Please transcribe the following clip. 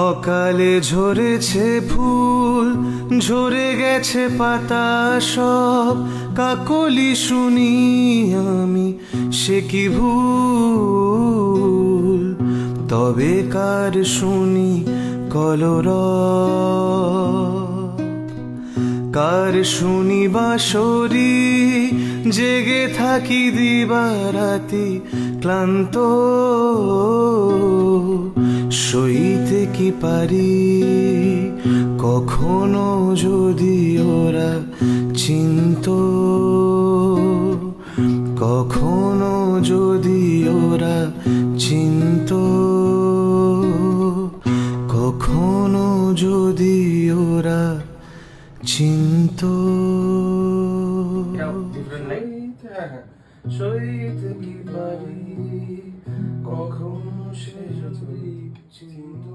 অকালে ঝরেছে ফুল, ঝরে গেছে পাতা সব, কাকলি শুনি আমি সে কি ভুল। তবে কার শুনি কলরব, কার শুনি বাঁশরি, জেগে থাকি দিবারাতি ক্লান্ত, সইতে কি পারি কখনো যদি ওরা চিনত, কখনো যদি ওরা চিনত, কখনো যদি ওরা চিন্ত। সইতে কি পারি কখনো সে যদি চিন্ত।